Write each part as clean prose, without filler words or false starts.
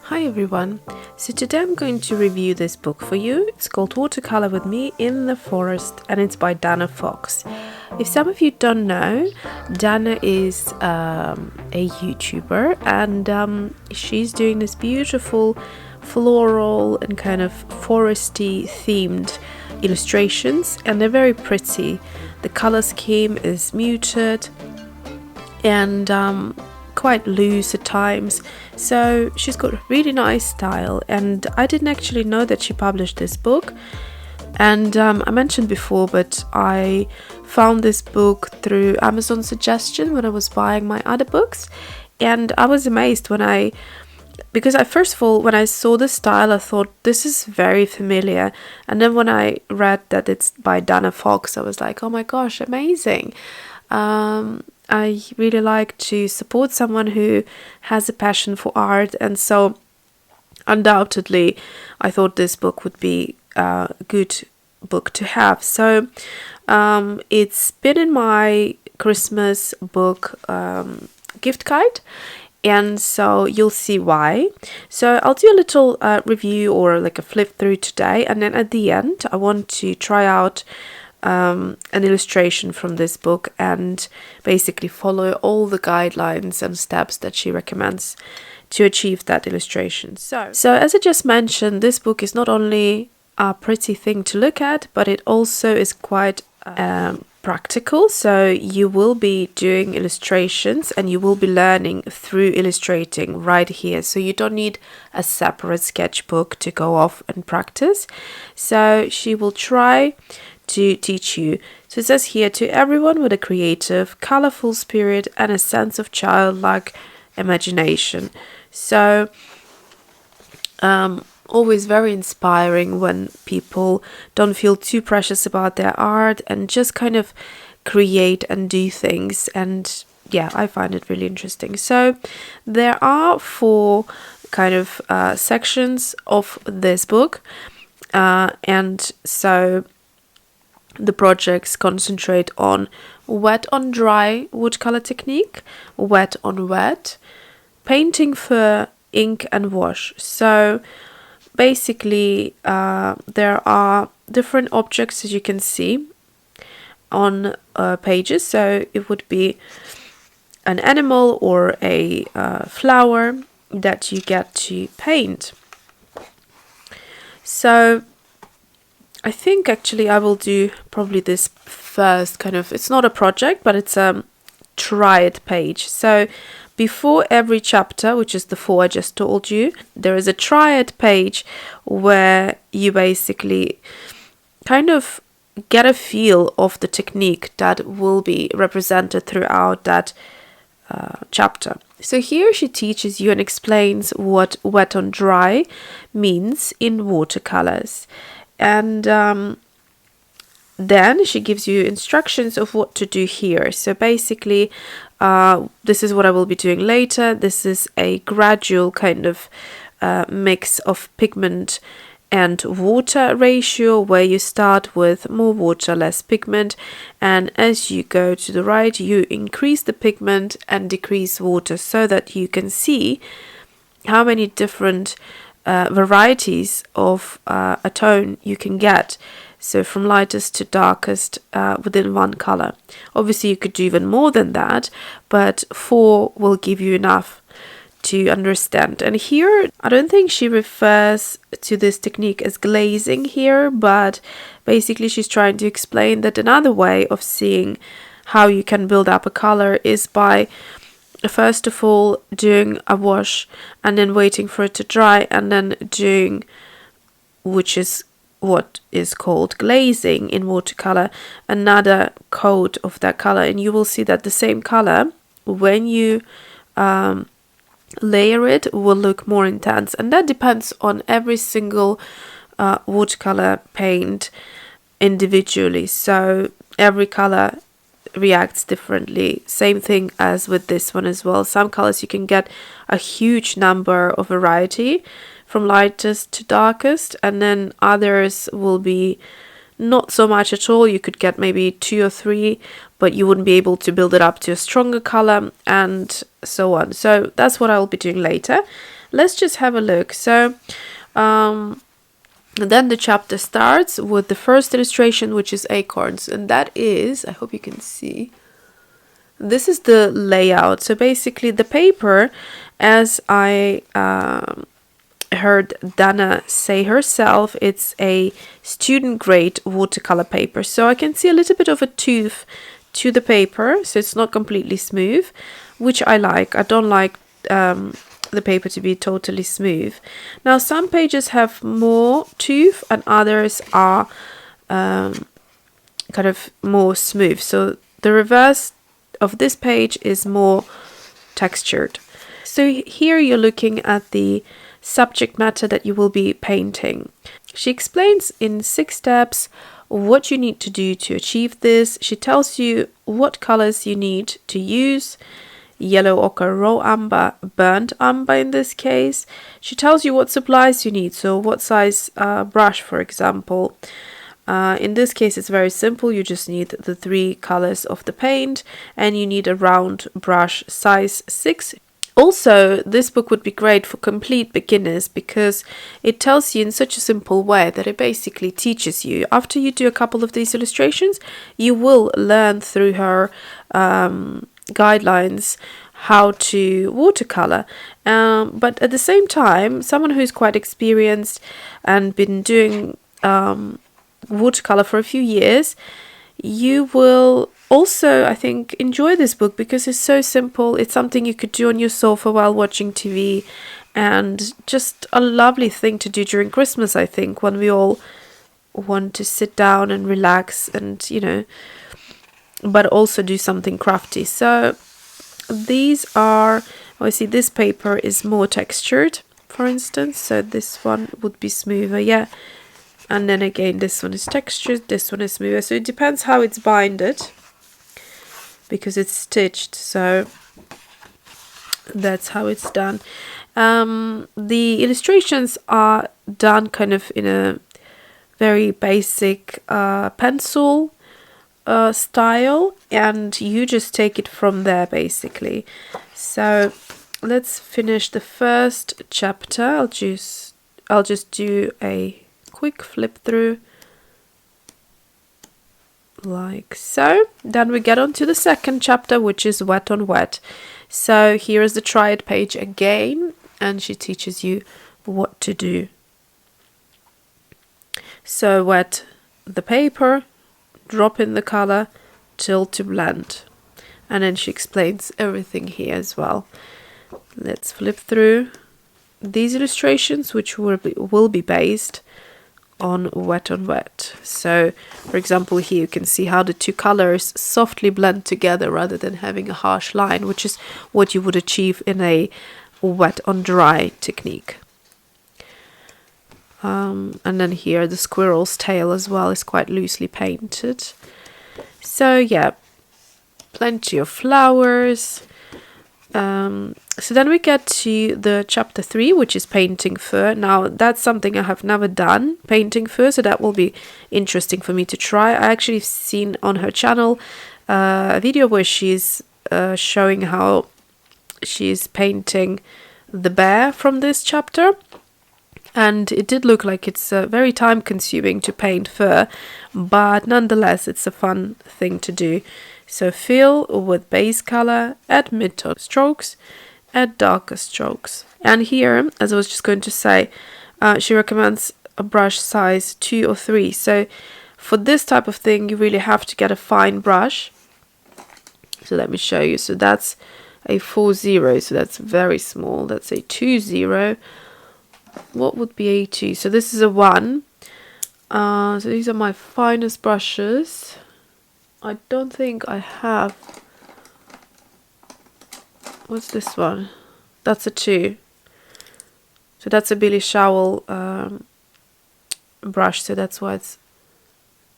Hi everyone, so today I'm going to review this book for you. It's called Watercolor with Me in the Forest and it's by Dana Fox. If some of you don't know, Dana is a YouTuber and she's doing this beautiful floral and kind of foresty themed illustrations, and they're very pretty. The color scheme is muted and quite loose at times, so she's got a really nice style. And I didn't actually know that she published this book, and I mentioned before, but I found this book through Amazon suggestion when I was buying my other books, and I was amazed because first of all, when I saw the style, I thought this is very familiar, and then when I read that it's by Dana Fox, I was like, oh my gosh, amazing. I really like to support someone who has a passion for art, and so undoubtedly I thought this book would be a good book to have. So it's been in my Christmas book gift guide, and so you'll see why. So I'll do a little review or like a flip through today, and then at the end I want to try out an illustration from this book and basically follow all the guidelines and steps that she recommends to achieve that illustration. So as I just mentioned, this book is not only a pretty thing to look at, but it also is quite practical. So you will be doing illustrations and you will be learning through illustrating right here. So you don't need a separate sketchbook to go off and practice. So she will try to teach you. So it says here, to everyone with a creative, colorful spirit and a sense of childlike imagination. So always very inspiring when people don't feel too precious about their art and just kind of create and do things. And yeah, I find it really interesting. So there are 4 kind of sections of this book, and so the projects concentrate on wet on dry watercolor technique, wet on wet, painting for ink and wash. So basically there are different objects, as you can see on pages. So it would be an animal or a flower that you get to paint. So I think actually I will do probably this first kind of, it's not a project, but it's a Triad page. So before every chapter, which is the 4 I just told you, there is a Triad page where you basically kind of get a feel of the technique that will be represented throughout that chapter. So here she teaches you and explains what wet on dry means in watercolors. And then she gives you instructions of what to do here. So basically, this is what I will be doing later. This is a gradual kind of mix of pigment and water ratio, where you start with more water, less pigment, and as you go to the right, you increase the pigment and decrease water, so that you can see how many different varieties of a tone you can get. So from lightest to darkest within one color. Obviously you could do even more than that, but 4 will give you enough to understand. And here I don't think she refers to this technique as glazing here, but basically she's trying to explain that another way of seeing how you can build up a color is by first of all doing a wash and then waiting for it to dry, and then doing, which is what is called glazing in watercolor, another coat of that color. And you will see that the same color, when you layer it, will look more intense, and that depends on every single watercolor paint individually. So every color reacts differently. Same thing as with this one as well. Some colors you can get a huge number of variety from lightest to darkest, and then others will be not so much at all. You could get maybe 2 or 3, but you wouldn't be able to build it up to a stronger color, and so on. So that's what I'll be doing later. let's just have a look. So then the chapter starts with the first illustration, which is acorns, and that is, I hope you can see, this is the layout. So basically the paper, as I heard Dana say herself, it's a student grade watercolor paper. So I can see a little bit of a tooth to the paper, so it's not completely smooth, which I like. I don't like the paper to be totally smooth. Now some pages have more tooth and others are kind of more smooth. So the reverse of this page is more textured. So here you're looking at the subject matter that you will be painting. She explains in 6 steps what you need to do to achieve this. She tells you what colors you need to use: yellow ochre, raw umber, burnt umber in this case. She tells you what supplies you need, so what size brush, for example. In this case it's very simple, you just need the 3 colors of the paint and you need a round brush size 6. Also, this book would be great for complete beginners because it tells you in such a simple way that it basically teaches you. After you do a couple of these illustrations, you will learn through her guidelines how to watercolor. But at the same time, someone who's quite experienced and been doing watercolor for a few years, you will also, I think, enjoy this book because it's so simple. It's something you could do on your sofa while watching TV, and just a lovely thing to do during Christmas, I think, when we all want to sit down and relax and, you know, but also do something crafty. So these are, obviously this paper is more textured, for instance, so this one would be smoother, yeah. And then again, this one is textured, this one is smoother. So it depends how it's binded, because it's stitched. So that's how it's done. The illustrations are done kind of in a very basic pencil style, and you just take it from there basically. So let's finish the first chapter. I'll just do a quick flip through like so. Then we get on to the second chapter, which is wet on wet. So here is the Triad page again, and she teaches you what to do. So wet the paper, drop in the color, tilt to blend, and then she explains everything here as well. Let's flip through these illustrations, which will be based on wet. So for example, here you can see how the 2 colors softly blend together rather than having a harsh line, which is what you would achieve in a wet on dry technique. And then here the squirrel's tail as well is quite loosely painted. So yeah, plenty of flowers. So then we get to the chapter 3, which is painting fur. Now that's something I have never done, painting fur, so that will be interesting for me to try. I actually seen on her channel a video where she's showing how she's painting the bear from this chapter, and it did look like it's very time consuming to paint fur, but nonetheless it's a fun thing to do. So fill with base color, add mid-tone strokes, add darker strokes. And here, as I was just going to say, she recommends a brush size 2 or 3. So for this type of thing, you really have to get a fine brush. So let me show you. So that's a 4-0, so that's very small. That's a 2-0. What would be a 2? So this is a 1. So these are my finest brushes. I don't think I have. What's this one? That's a 2. So that's a Billy Showell brush. So that's why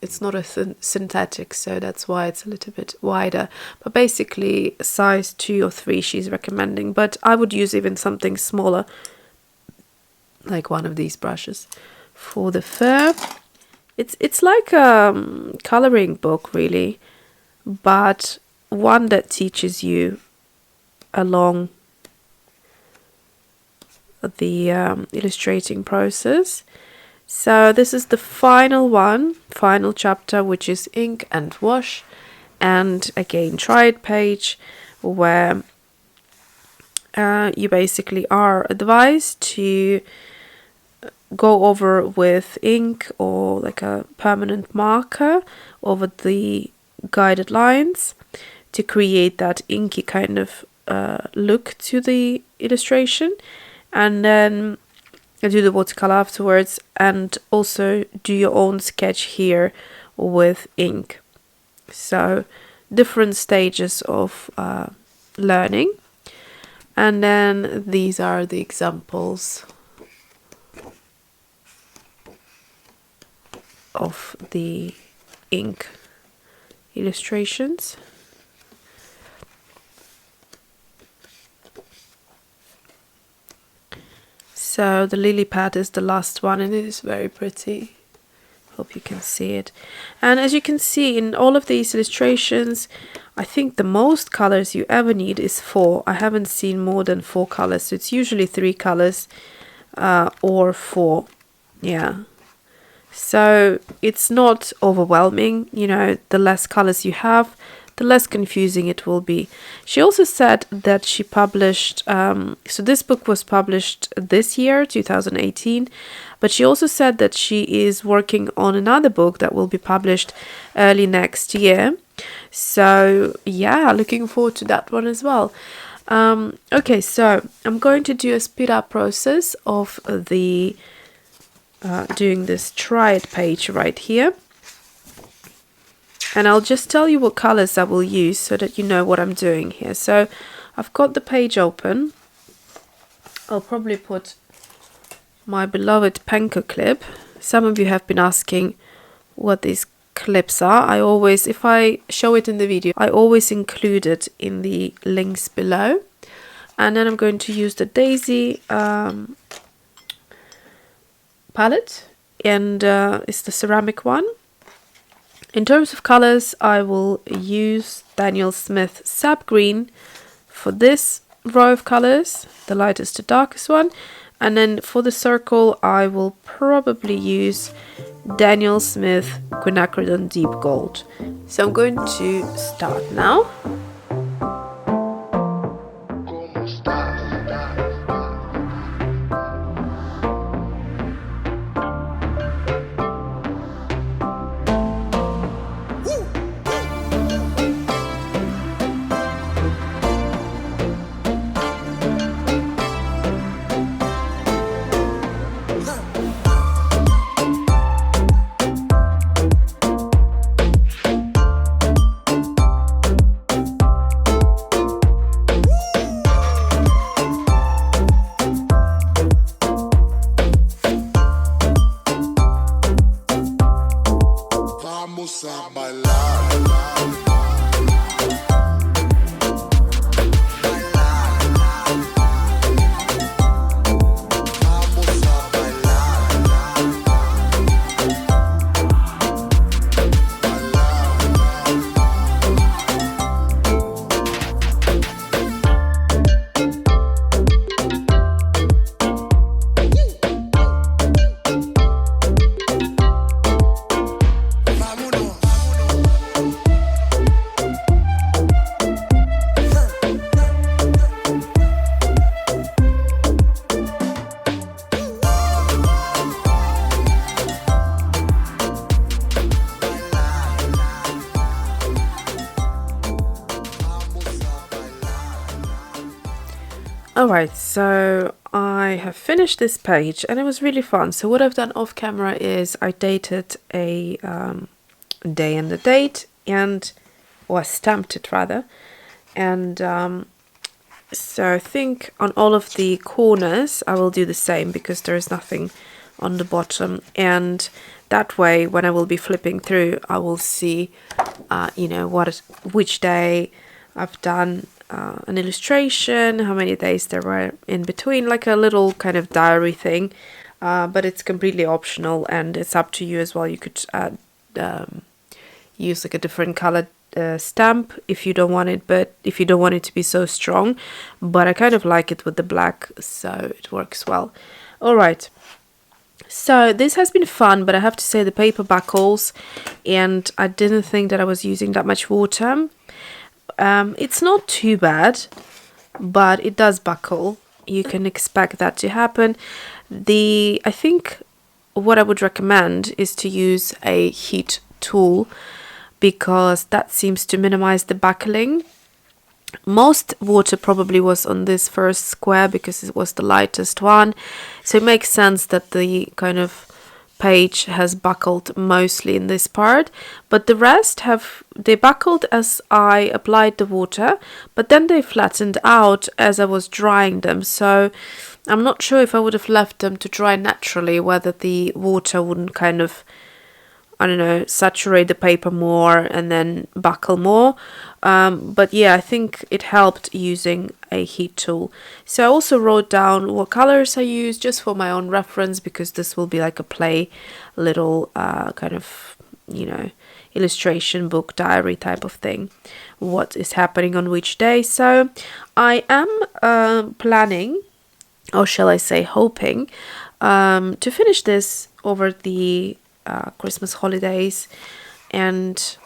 it's not a synthetic. So that's why it's a little bit wider. But basically, size 2 or 3 she's recommending. But I would use even something smaller, like one of these brushes, for the fur. It's like a coloring book really, but one that teaches you along the illustrating process. So this is the final chapter, which is ink and wash, and again Triad page, where you basically are advised to go over with ink or like a permanent marker over the guided lines to create that inky kind of look to the illustration, and then do the watercolor afterwards, and also do your own sketch here with ink. So different stages of learning. And then these are the examples of the ink illustrations. So the lily pad is the last one, and it is very pretty. Hope you can see it. And as you can see in all of these illustrations, I think the most colors you ever need is 4. I haven't seen more than 4 colors, so it's usually 3 colors or 4. Yeah. So it's not overwhelming, you know, the less colors you have, the less confusing it will be. She also said that she published, so this book was published this year, 2018, but she also said that she is working on another book that will be published early next year. So yeah, looking forward to that one as well. Okay, so I'm going to do a speed up process of the doing this Triad page right here. And I'll just tell you what colors I will use so that you know what I'm doing here. So I've got the page open. I'll probably put my beloved Penco clip. Some of you have been asking what these clips are. I always, if I show it in the video, I always include it in the links below. And then I'm going to use the Daisy palette, and it's the ceramic one. In terms of colors, I will use Daniel Smith Sap Green for this row of colors, the lightest to darkest one. And then for the circle, I will probably use Daniel Smith Quinacridone Deep Gold. So I'm going to start now. Alright, so I have finished this page and it was really fun. So what I've done off camera is I dated a day and the date, or stamped it rather, and so I think on all of the corners I will do the same because there is nothing on the bottom, and that way when I will be flipping through I will see you know which day I've done an illustration, how many days there were in between, like a little kind of diary thing, but it's completely optional and it's up to you as well. You could use like a different colored stamp if you don't want it, but if you don't want it to be so strong. But I kind of like it with the black, so it works well. All right. So this has been fun, but I have to say the paper buckles, and I didn't think that I was using that much water. It's not too bad, but it does buckle. You can expect that to happen. I think what I would recommend is to use a heat tool, because that seems to minimize the buckling. Most water probably was on this first square because it was the lightest one, so it makes sense that the kind of page has buckled mostly in this part, but the rest they buckled as I applied the water, but then they flattened out as I was drying them. So I'm not sure if I would have left them to dry naturally, whether the water wouldn't kind of, I don't know, saturate the paper more and then buckle more. But yeah, I think it helped using a heat tool. So I also wrote down what colors I use just for my own reference, because this will be like a play little kind of, you know, illustration book diary type of thing, what is happening on which day. So I am planning, or shall I say hoping, to finish this over the Christmas holidays. And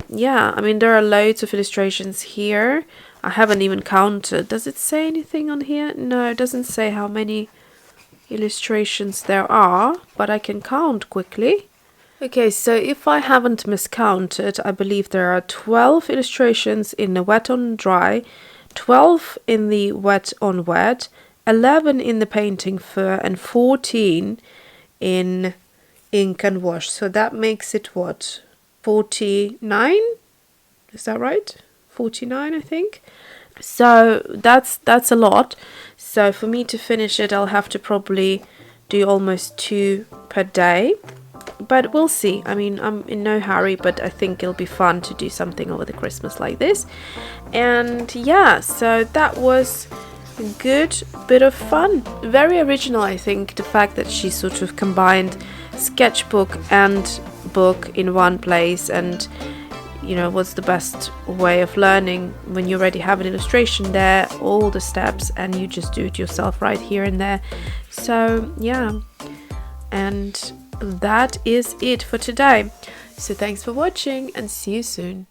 yeah, I mean, there are loads of illustrations here. I haven't even counted. Does it say anything on here? No, it doesn't say how many illustrations there are, but I can count quickly. Okay, so if I haven't miscounted, I believe there are 12 illustrations in the wet on dry, 12 in the wet on wet, 11 in the painting fur, and 14 in ink and wash. So that makes it what, 49? Is that right? 49, I think. So that's a lot. So for me to finish it, I'll have to probably do almost 2 per day, but we'll see. I mean, I'm in no hurry, but I think it'll be fun to do something over the Christmas like this. And yeah, so that was a good bit of fun. Very original, I think, the fact that she sort of combined sketchbook and book in one place. And you know, what's the best way of learning when you already have an illustration there, all the steps, and you just do it yourself right here and there. So yeah, and that is it for today. So thanks for watching, and see you soon.